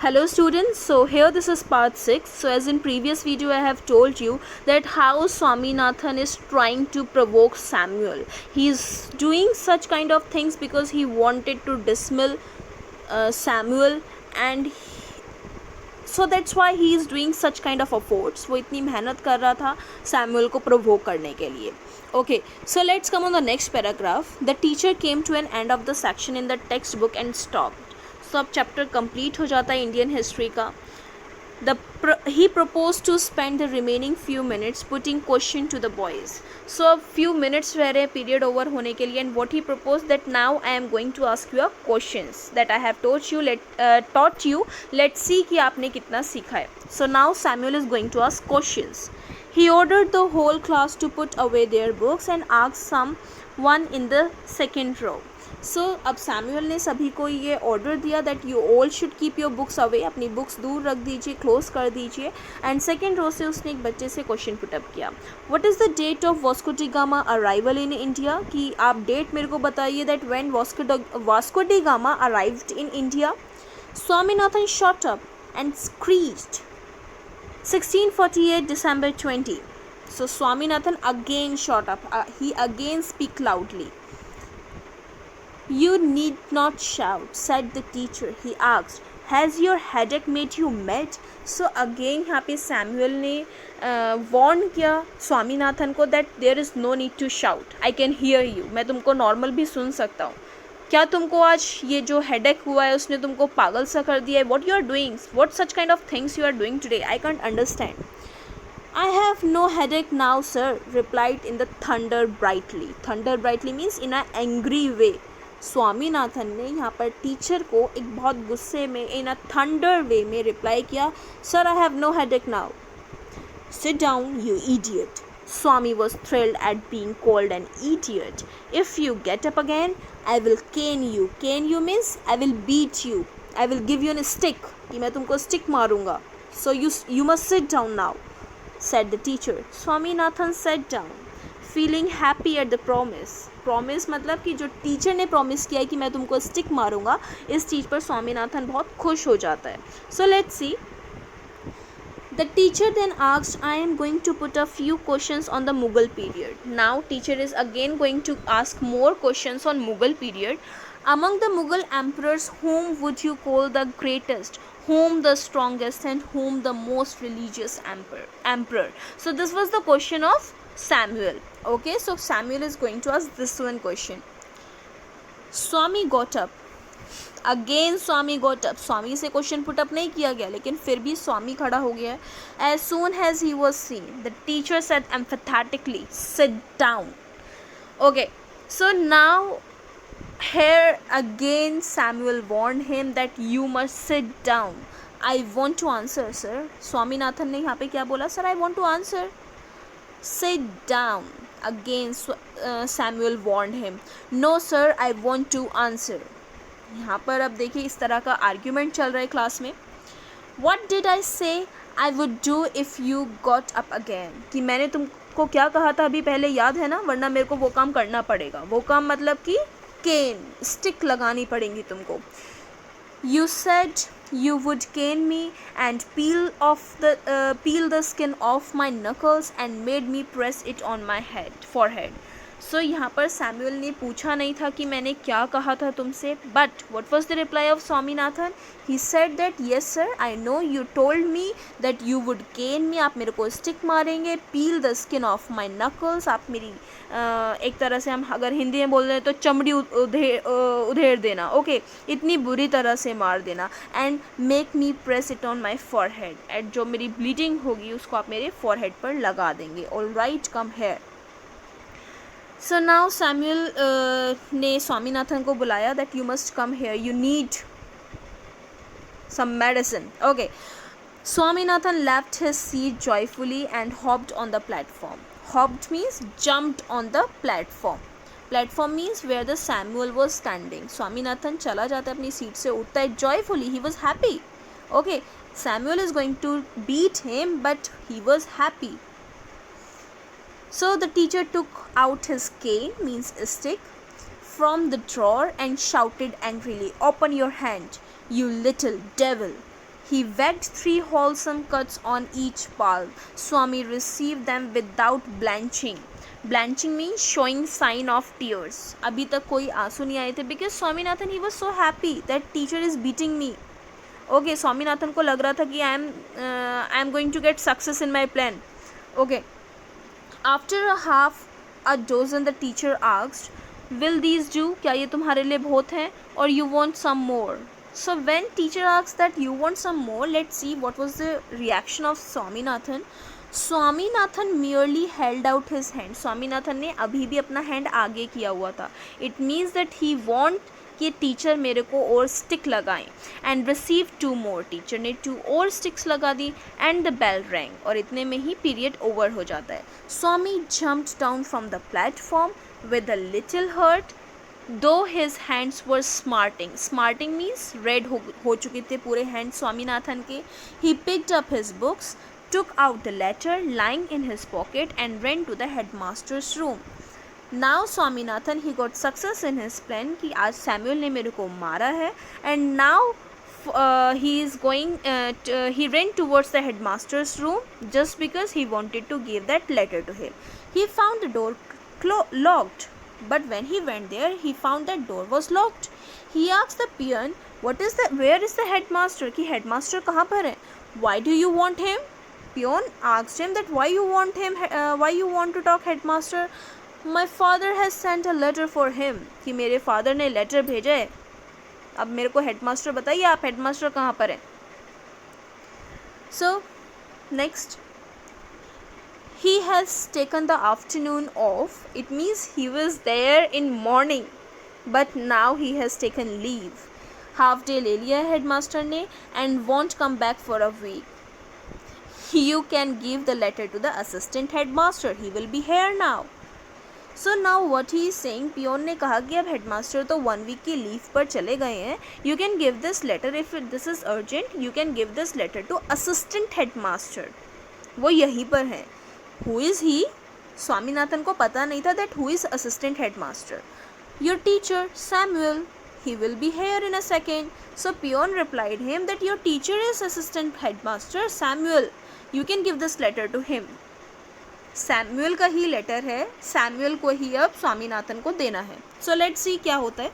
Hello students, so here this is part 6. So as in previous video I have told you that how Swaminathan is trying to provoke Samuel. He is doing such kind of things because he wanted to dismiss Samuel, and so that's why he is doing such kind of efforts. वो इतनी मेहनत कर रहा था Samuel को provoke करने के लिए. Okay, so let's come on the next paragraph. The teacher came to an end of the section in the textbook and stopped. So अब चैप्टर कंप्लीट हो जाता है इंडियन हिस्ट्री का. He proposed to spend the remaining few minutes putting question to the boys. So अब few minutes रह रहे हैं period over होने के लिए, and what he proposed that now I am going to ask you questions that I have taught you. Let's see कि आपने कितना सीखा है. So now Samuel is going to ask questions. He ordered the whole class to put away their books and asked someone in the second row. सो अब Samuel ने सभी को ये ऑर्डर दिया that you all should keep your books away, अपनी books दूर रख दीजिए, क्लोज कर दीजिए. एंड सेकेंड रो से उसने एक बच्चे से क्वेश्चन पुटअप किया. What is the date of Vasco da Gama arrival in India, कि आप डेट मेरे को बताइए that when Vasco da Gama arrived in India. Swaminathan shot up and screeched 1648 December 20. So Swaminathan again shot up. He again speak loudly. You need not shout, said the teacher. He asked, has your headache made you mad? So again यहाँ पे Samuel ने Warne किया स्वामीनाथन को that there is no need to shout, I can hear you, मैं तुमको normal भी सुन सकता हूँ. क्या तुमको आज ये जो हेडेक हुआ है उसने तुमको पागल सा कर दिया है? What you are doing, what such kind of things you are doing today, I can't understand. I have no headache now, sir, replied in the thunder brightly. Thunder brightly means in an angry way. Swaminathan ने यहाँ पर teacher को एक बहुत गुस्से में इन अ thunder वे में reply किया, sir I have no headache now. Sit down you idiot. Swami was thrilled at being called an idiot. If you get up again I will cane you. Cane you means I will beat you, I will give you an stick, कि मैं तुमको stick मारूंगा. So you must sit down now, said the teacher. Swaminathan sat down, feeling happy at the promise. Promise मतलब कि जो teacher ने promise किया है कि मैं तुमको स्टिक मारूंगा, इस चीज़ पर स्वामीनाथन बहुत खुश हो जाता है. So let's see. The teacher then asked, I am going to put a few questions on the Mughal period. Now teacher is again going to ask more questions on Mughal period. Among the Mughal emperors, whom would you call the greatest, whom the strongest, and whom the most religious emperor? So this was the question of Samuel. Okay, so Samuel is going to ask this one question. Swami got up. Again Swami got up. स्वामी से question put up नहीं किया गया, लेकिन फिर भी स्वामी खड़ा हो गया है. As soon as he was seen, the teacher said emphatically, sit down. Okay, so now here again Samuel warned him that you must sit down. I want to answer, sir. Swaminathan ने यहाँ पे क्या बोला? Sir, I want to answer. Sit down. Again Samuel warned him. No, sir, I want to answer. यहाँ पर अब देखिए इस तरह का आर्ग्यूमेंट चल रहा है क्लास में. What did I say I would do if you got up again? कि मैंने तुमको क्या कहा था अभी पहले, याद है ना? वरना मेरे को वो काम करना पड़ेगा. वो काम मतलब कि केन, स्टिक लगानी पड़ेंगी तुमको. You said you would cane me and peel the skin off my knuckles and made me press it on my forehead. सो यहाँ पर सैमुअल ने पूछा नहीं था कि मैंने क्या कहा था तुमसे, but what was the reply of Swaminathan? He said that yes sir, I know you told me that you would cane me, आप मेरे को स्टिक मारेंगे, peel the skin of my knuckles, आप मेरी एक तरह से हम अगर हिंदी में बोल रहे हैं तो चमड़ी उधेड़ देना. ओके, इतनी बुरी तरह से मार देना. And make me press it on my forehead, and जो मेरी ब्लीडिंग होगी उसको आप मेरे फॉरहेड पर लगा देंगे. All right, come here. So now Samuel ने स्वामीनाथन को बुलाया that you must come here, you need some medicine. Okay, Swaminathan left his seat joyfully and hopped on the platform. Hopped means jumped on the platform. Platform means where the Samuel was standing. Swaminathan चला जाता है अपनी seat से, उठता है joyfully, he was happy. Okay, Samuel is going to beat him but he was happy. So the teacher took out his cane, means stick, from the drawer and shouted angrily, "Open your hand, you little devil." He wagged 3 wholesome cuts on each palm. Swami received them without blanching. Blanching means showing sign of tears. अभी तक कोई आंसू नहीं आए थे because Swaminathan he was so happy that teacher is beating me. Okay, Swaminathan को लग रहा था कि I am going to get success in my plan. Okay. After a half a dozen the teacher asked, will these do? क्या ये तुम्हारे लिए बहुत हैं? Or you want some more? So when teacher asks that you want some more, let's see what was the reaction of Swaminathan. Swaminathan merely held out his hand. Swaminathan ने अभी भी अपना hand आगे किया हुआ था. It means that he want कि teacher मेरे को और स्टिक लगाएं. And receive 2 more. टीचर ने 2 और स्टिक्स लगा दी एंड द बेल रैंग. और इतने में ही पीरियड ओवर हो जाता है. Swami jumped down from the platform with a little hurt though his hands were smarting means red हो चुके थे पूरे hands स्वामीनाथन के. He picked up his books, took out the letter lying in his pocket and ran to the headmaster's room. Now Swaminathan he got success in his plan कि आज Samuel ने मेरे को मारा है and now he is going he ran towards the headmaster's room just because he wanted to give that letter to him. He found the door locked. But when he went there, he found that door was locked. He asked the peon, where is the headmaster? कि headmaster कहाँ पर है? Why do you want him? Peon asked him that why you want him? Why you want to talk headmaster? My father has sent a letter for him. कि मेरे father ने letter भेजा है. अब मेरे को headmaster बताइए आप headmaster कहाँ पर है? So next. He has taken the afternoon off. It means he was there in morning, but now he has taken leave. Half day ले लिया headmaster ने and won't come back for a week. You can give the letter to the assistant headmaster. He will be here now. So now what he is saying, peon ने कहा कि अब headmaster तो 1 week की leave पर चले गए हैं. You can give this letter if this is urgent. You can give this letter to assistant headmaster. वो यहीं पर है. Who is he? स्वामीनाथन को पता नहीं था that who is assistant headmaster. Your teacher, Samuel. He will be here in a second. So peon replied him that your teacher is assistant headmaster, Samuel. You can give this letter to him. Samuel का ही letter है. Samuel को ही अब स्वामीनाथन को देना है. So let's see क्या होता है.